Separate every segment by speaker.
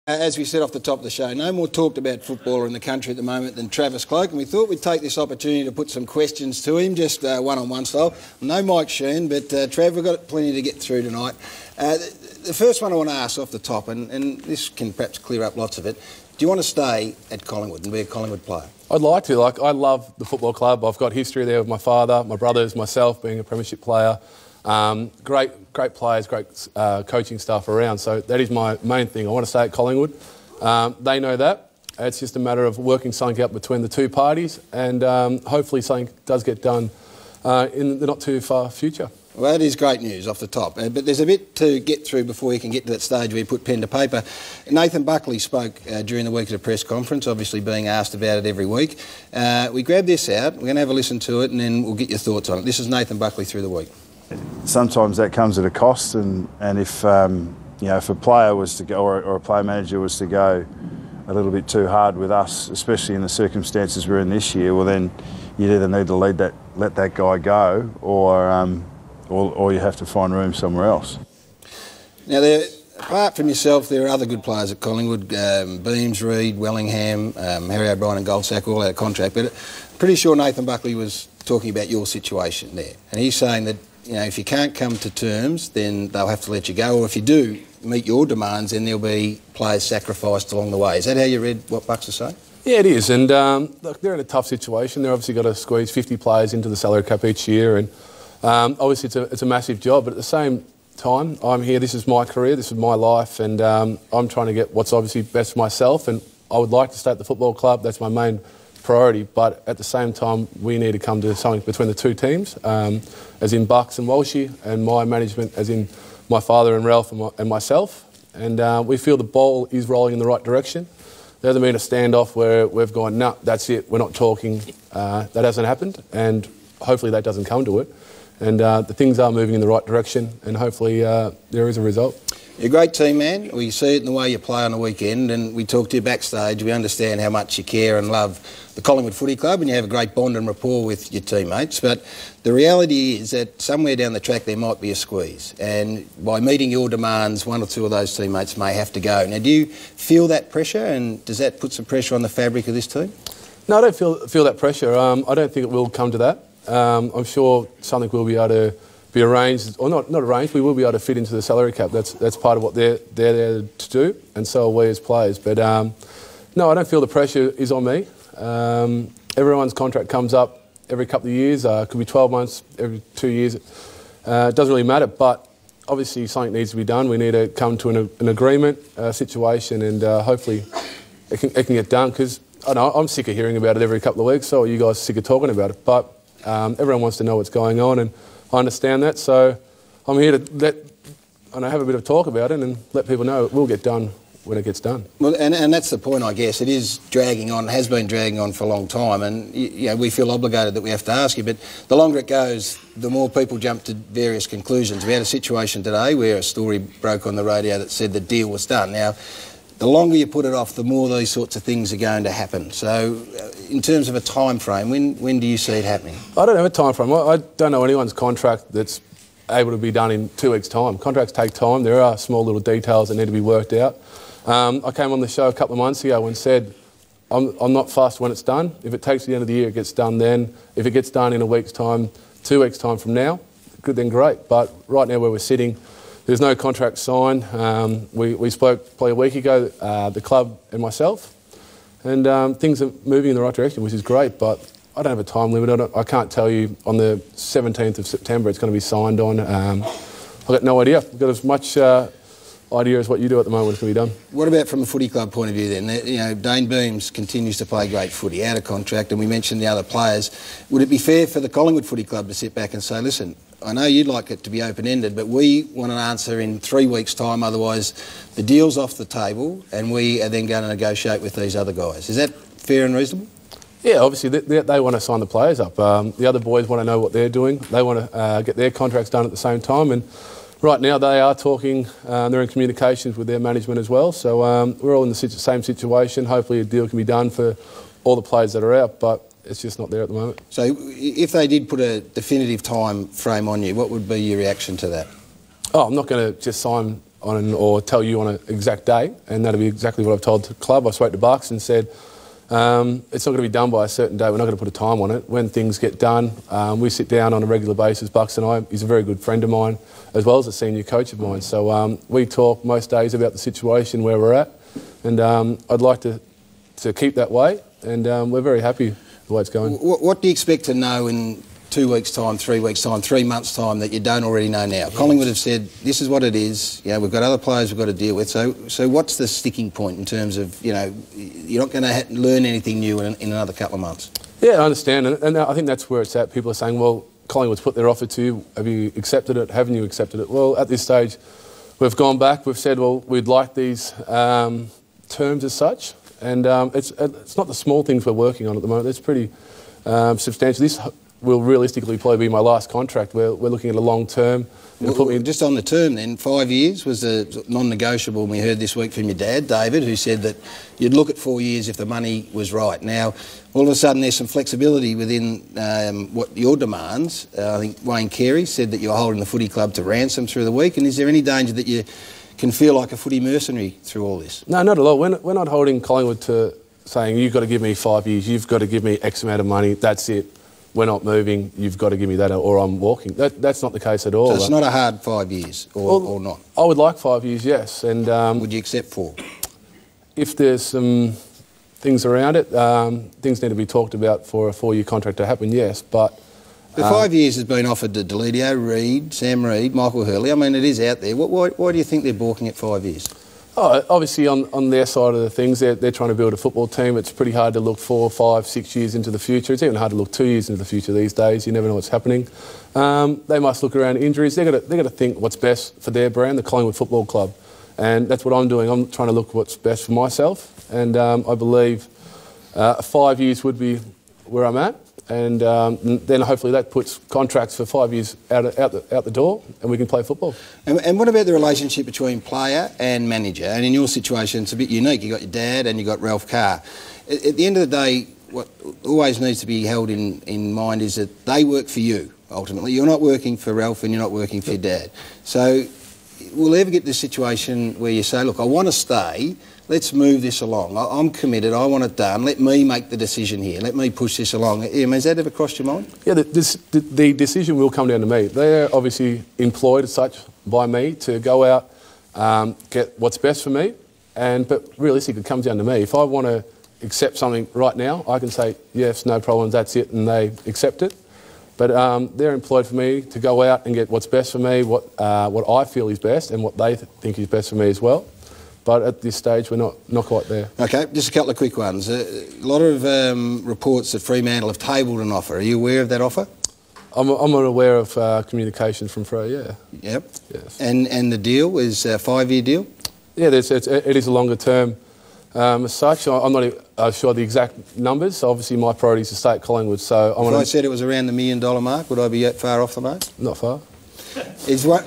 Speaker 1: As we said off the top of the show, no more talked about footballer in the country at the moment than Travis Cloke, and we thought we'd take this opportunity to put some questions to him, just one-on-one style. No Mike Sheen, but Trav, we've got plenty to get through tonight. The first one I want to ask off the top, and this can perhaps clear up lots of it, do you want to stay at Collingwood and be a Collingwood player?
Speaker 2: I'd like to. I love the football club. I've got history there with my father, my brothers, myself being a premiership player. Great players, great coaching staff around. So that is my main thing. I want to stay at Collingwood. They know that. It's just a matter of working something out between the two parties, and hopefully something does get done in the not too far future.
Speaker 1: Well, that is great news off the top, but there's a bit to get through before you can get to that stage where you put pen to paper. Nathan Buckley spoke during the week at a press conference, obviously being asked about it every week. We grabbed this out, we're going to have a listen to it, and then we'll get your thoughts on it. This is Nathan Buckley through the week.
Speaker 3: Sometimes that comes at a cost, and if if a player was to go or a player manager was to go a little bit too hard with us, especially in the circumstances we're in this year, well then you'd either need to let that guy go, or you have to find room somewhere else.
Speaker 1: Now, apart from yourself, there are other good players at Collingwood, Beams, Reid, Wellingham, Harry O'Brien and Goldsack, all out of contract, but I'm pretty sure Nathan Buckley was talking about your situation there, and he's saying that if you can't come to terms, then they'll have to let you go, or if you do meet your demands, then there'll be players sacrificed along the way. Is that how you read what Bucks are saying?
Speaker 2: Yeah, it is, and look, they're in a tough situation. They've obviously got to squeeze 50 players into the salary cap each year, and obviously it's a massive job, but at the same time, I'm here, this is my career, this is my life, and I'm trying to get what's obviously best for myself, and I would like to stay at the football club. That's my main priority, but at the same time we need to come to something between the two teams, as in Bucks and Walshy, and my management as in my father and Ralph and myself, and we feel the ball is rolling in the right direction. There hasn't been a standoff where we've gone, no, that's it, we're not talking. That hasn't happened, and hopefully that doesn't come to it, and the things are moving in the right direction, and hopefully there is a result.
Speaker 1: You're a great team, man. We see it in the way you play on the weekend, and we talk to you backstage. We understand how much you care and love the Collingwood Footy Club, and you have a great bond and rapport with your teammates. But the reality is that somewhere down the track there might be a squeeze, and by meeting your demands, one or two of those teammates may have to go. Now, do you feel that pressure, and does that put some pressure on the fabric of this team?
Speaker 2: No, I don't feel that pressure. I don't think it will come to that. I'm sure something will be able to be arranged, or not arranged, we will be able to fit into the salary cap. That's part of what they're there to do, and so are we as players. But no, I don't feel the pressure is on me. Everyone's contract comes up every couple of years, could be 12 months, every 2 years. It doesn't really matter, but obviously something needs to be done. We need to come to an agreement situation, and hopefully it can get done, because I know I'm sick of hearing about it every couple of weeks, so are you guys sick of talking about it, but everyone wants to know what's going on, and I understand that, so I'm here to have a bit of talk about it and let people know it will get done when it gets done.
Speaker 1: Well, and that's the point, I guess. It is dragging on, has been dragging on for a long time, and we feel obligated that we have to ask you, but the longer it goes, the more people jump to various conclusions. We had a situation today where a story broke on the radio that said the deal was done. Now, the longer you put it off, the more these sorts of things are going to happen. So, in terms of a time frame, when do you see it happening?
Speaker 2: I don't have a time frame. I don't know anyone's contract that's able to be done in 2 weeks' time. Contracts take time. There are small little details that need to be worked out. I came on the show a couple of months ago and said, I'm not fussed when it's done. If it takes the end of the year, it gets done then. If it gets done in a week's time, 2 weeks' time from now, good, then great. But right now where we're sitting, there's no contract signed. We spoke probably a week ago, the club and myself, and things are moving in the right direction, which is great, but I don't have a time limit. I can't tell you on the 17th of September it's going to be signed on. I've got no idea. I've got as much idea as what you do at the moment is going to be done. What
Speaker 1: about from a footy club point of view then? Dane Beams continues to play great footy, out of contract, and we mentioned the other players. Would it be fair for the Collingwood Footy Club to sit back and say, listen, I know you'd like it to be open-ended, but we want an answer in 3 weeks' time, otherwise the deal's off the table and we are then going to negotiate with these other guys. Is that fair and reasonable?
Speaker 2: Yeah, obviously they want to sign the players up. The other boys want to know what they're doing. They want to get their contracts done at the same time, and right now they are talking, they're in communications with their management as well, so we're all in the same situation. Hopefully a deal can be done for all the players that are out, but it's just not there at the moment.
Speaker 1: So if they did put a definitive time frame on you, what would be your reaction to that?
Speaker 2: Oh, I'm not going to just sign or tell you on an exact date, and that'll be exactly what I've told the club. I spoke to Bucks and said, it's not going to be done by a certain date. We're not going to put a time on it. When things get done, we sit down on a regular basis, Bucks and I. He's a very good friend of mine, as well as a senior coach of mine. So we talk most days about the situation where we're at, and I'd like to keep that way, and we're very happy the way it's going.
Speaker 1: What do you expect to know in 2 weeks' time, 3 weeks' time, 3 months' time that you don't already know now? Collingwood have said, this is what it is, we've got other players we've got to deal with, so what's the sticking point in terms of, you're not going to learn anything new in another couple of months?
Speaker 2: Yeah, I understand, and I think that's where it's at. People are saying, well, Collingwood's put their offer to you, have you accepted it, haven't you accepted it? Well, at this stage, we've gone back, we've said, well, we'd like these terms as such, and it's not the small things we're working on at the moment, it's pretty substantial. This will realistically probably be my last contract. We're looking at a long term.
Speaker 1: Just on the term then, 5 years was a non-negotiable, and we heard this week from your dad, David, who said that you'd look at 4 years if the money was right. Now, all of a sudden there's some flexibility within what your demands. I think Wayne Carey said that you're holding the footy club to ransom through the week, and is there any danger that you can feel like a footy mercenary through all this?
Speaker 2: No, not at all. We're not holding Collingwood to saying, you've got to give me 5 years, you've got to give me X amount of money, that's it. We're not moving, you've got to give me that or I'm walking. That's not the case at all.
Speaker 1: So it's not a hard 5 years or not?
Speaker 2: I would like 5 years, yes. And
Speaker 1: would you accept 4?
Speaker 2: If there's some things around it, things need to be talked about for a 4-year contract to happen, yes. But
Speaker 1: the 5 years has been offered to Deledio, Reid, Sam Reid, Michael Hurley. I mean, it is out there. Why do you think they're balking at 5 years?
Speaker 2: Oh, obviously, on their side of the things, they're trying to build a football team. It's pretty hard to look 4, 5, 6 years into the future. It's even hard to look 2 years into the future these days. You never know what's happening. They must look around injuries. They've got to think what's best for their brand, the Collingwood Football Club. And that's what I'm doing. I'm trying to look what's best for myself. And I believe 5 years would be where I'm at. And then hopefully that puts contracts for 5 years out the door, and we can play football.
Speaker 1: And what about the relationship between player and manager? And in your situation, it's a bit unique. You got your dad and you got Ralph Carr. At the end of the day, what always needs to be held in mind is that they work for you. Ultimately, you're not working for Ralph and you're not working for your dad. So, we'll ever get to this situation where you say, "Look, I want to stay. Let's move this along. I'm committed. I want it done. Let me make the decision here. Let me push this along." Has that ever crossed your mind?
Speaker 2: Yeah, the decision will come down to me. They're obviously employed as such by me to go out, get what's best for me, but realistically, it comes down to me. If I want to accept something right now, I can say yes, no problems, that's it, and they accept it. But they're employed for me to go out and get what's best for me, what I feel is best, and what they think is best for me as well. But at this stage, we're not quite there. OK,
Speaker 1: just a couple of quick ones. A lot of reports that Fremantle have tabled an offer. Are you aware of that offer?
Speaker 2: I'm aware of communication from Freo, yeah.
Speaker 1: Yep.
Speaker 2: Yes.
Speaker 1: And the deal is a 5-year deal?
Speaker 2: Yeah, it is a longer term as such. I'm not sure the exact numbers. Obviously, my priority is to stay at Collingwood, so
Speaker 1: if I said it was around the $1 million mark, would I be far off the mark?
Speaker 2: Not far.
Speaker 1: Is what...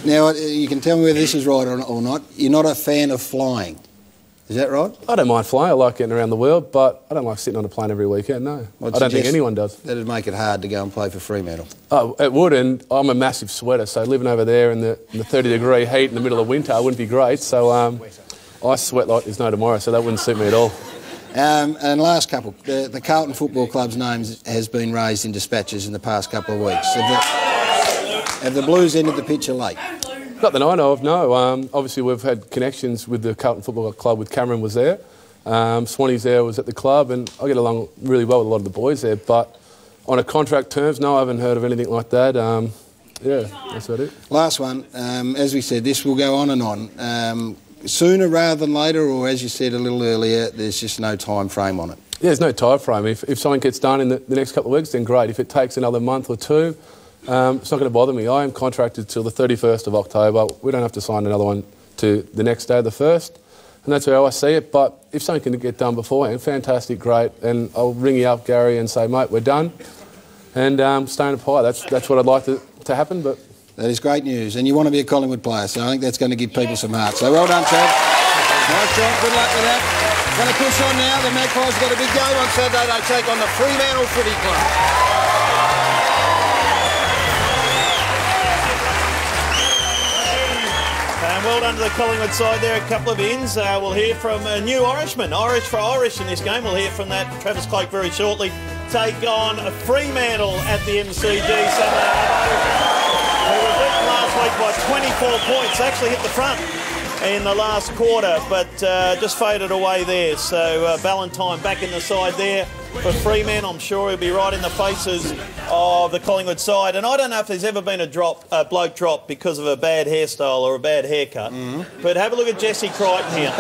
Speaker 1: Now, you can tell me whether this is right or not. You're not a fan of flying. Is that right?
Speaker 2: I don't mind flying. I like getting around the world, but I don't like sitting on a plane every weekend, no. I don't think anyone does.
Speaker 1: That'd make it hard to go and play for Fremantle.
Speaker 2: Oh, it would, and I'm a massive sweater, so living over there in the 30-degree heat in the middle of winter wouldn't be great. So I sweat like there's no tomorrow, so that wouldn't suit me at all.
Speaker 1: And last couple, the Carlton Football Club's name has been raised in dispatches in the past couple of weeks. Have the Blues ended the picture late?
Speaker 2: Not that I know of, no. Obviously, we've had connections with the Carlton Football Club. With Cameron was there, Swanee's there, was at the club, and I get along really well with a lot of the boys there. But on a contract terms, no, I haven't heard of anything like that. Yeah, that's about it.
Speaker 1: Last one. As we said, this will go on and on. Sooner rather than later, or as you said a little earlier, there's just no time frame on it.
Speaker 2: Yeah, there's no time frame. If something gets done in the next couple of weeks, then great. If it takes another month or two, it's not going to bother me. I am contracted till the 31st of October. We don't have to sign another one to the next day, the 1st. And that's how I see it. But if something can get done beforehand, fantastic, great. And I'll ring you up, Gary, and say, mate, we're done. And stay in a pie. That's what I'd like to happen. But
Speaker 1: that is great news. And you want to be a Collingwood player, so I think that's going to give people some heart. So well done, Chad. Nice job. Good luck with that. Going to push on now. The Magpies have got a big game on Saturday. They take on the Fremantle Footy Club.
Speaker 4: And well done to the Collingwood side there, a couple of ins. We'll hear from a new Irishman, Irish for Irish in this game. We'll hear from that Travis Cloke very shortly. Take on Fremantle at the MCG Sunday. They were beaten last week by 24 points. They actually hit the front in the last quarter, but just faded away there. So Valentine back in the side there for Fremantle. I'm sure he'll be right in the faces of the Collingwood side. And I don't know if there's ever been a bloke drop because of a bad hairstyle or a bad haircut. But have a look at Jesse Crichton here.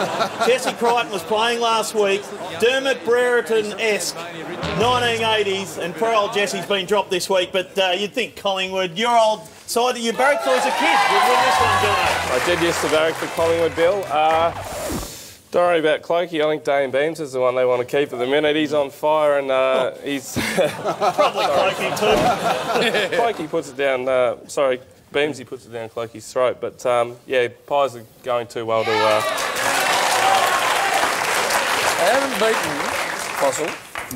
Speaker 4: Jesse Crichton was playing last week. Dermot Brereton-esque 1980s, and poor old Jesse's been dropped this week. But you'd think Collingwood, your old side that you barracked for as a kid, would win this one, Jono.
Speaker 5: I did used to barrack for Collingwood, Bill. Don't worry about Clokey. I think Dane Beams is the one they want to keep at the minute. He's on fire and he's...
Speaker 4: Probably Clokey too.
Speaker 5: Clokey puts it down... sorry, Beamsy puts it down Clokey's throat. But, yeah, Pies are going too well to...
Speaker 6: They haven't beaten Fossil.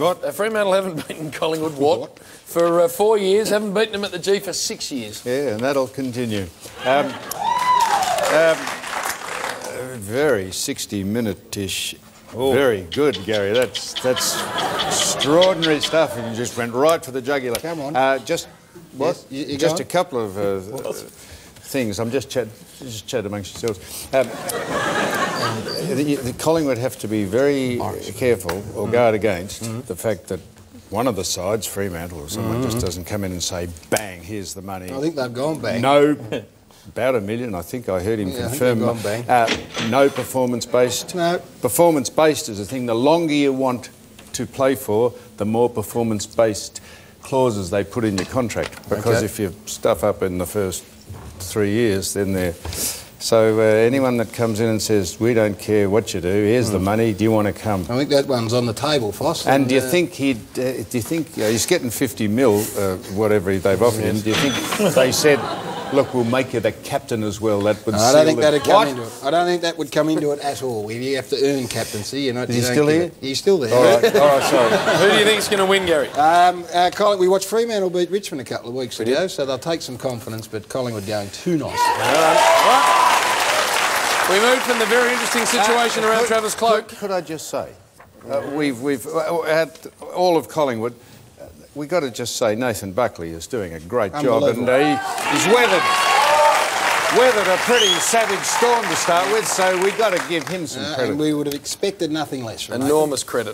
Speaker 1: What?
Speaker 6: Fremantle haven't beaten Collingwood, what? For 4 years, haven't beaten them at the G for 6 years.
Speaker 7: Yeah, and that'll continue. Very 60-minute-ish. Very good, Gary. That's extraordinary stuff. And you just went right for the jugular.
Speaker 1: Come on.
Speaker 7: Just
Speaker 1: what?
Speaker 7: Yes, just a couple of things. I'm just chat amongst yourselves. The Collingwood have to be very careful or guard against the fact that one of the sides, Fremantle or someone, just doesn't come in and say, bang, here's the money.
Speaker 1: I think they've gone bang.
Speaker 7: No, about $1 million, I think I heard him confirm.
Speaker 1: I think they've gone bang.
Speaker 7: No performance-based.
Speaker 1: No.
Speaker 7: Performance-based is a thing. The longer you want to play for, the more performance-based clauses they put in your contract. Because if you stuff up in the first 3 years, then they're... So anyone that comes in and says, we don't care what you do, here's the money, do you want to come?
Speaker 1: I think that one's on the table, Foss.
Speaker 7: And do you think he's getting 50 mil, whatever they've offered him, do you think they said, look, we'll make you the captain as well? That would
Speaker 1: I don't think that'd come into it. I don't think that would come into it at all. You have to earn captaincy. You're not,
Speaker 7: Is he still here?
Speaker 1: He's still there.
Speaker 7: All right, sorry.
Speaker 6: Who do you think's going to win, Gary?
Speaker 1: We watched Fremantle beat Richmond a couple of weeks ago, so they'll take some confidence, but Collingwood going too nice.
Speaker 6: We moved from the very interesting situation around Travis Cloke.
Speaker 7: Could I just say, we've had all of Collingwood. We've got to just say Nathan Buckley is doing a great job, and he's weathered a pretty savage storm to start with, so we've got to give him some credit.
Speaker 1: And we would have expected nothing less from him.
Speaker 6: Enormous credit.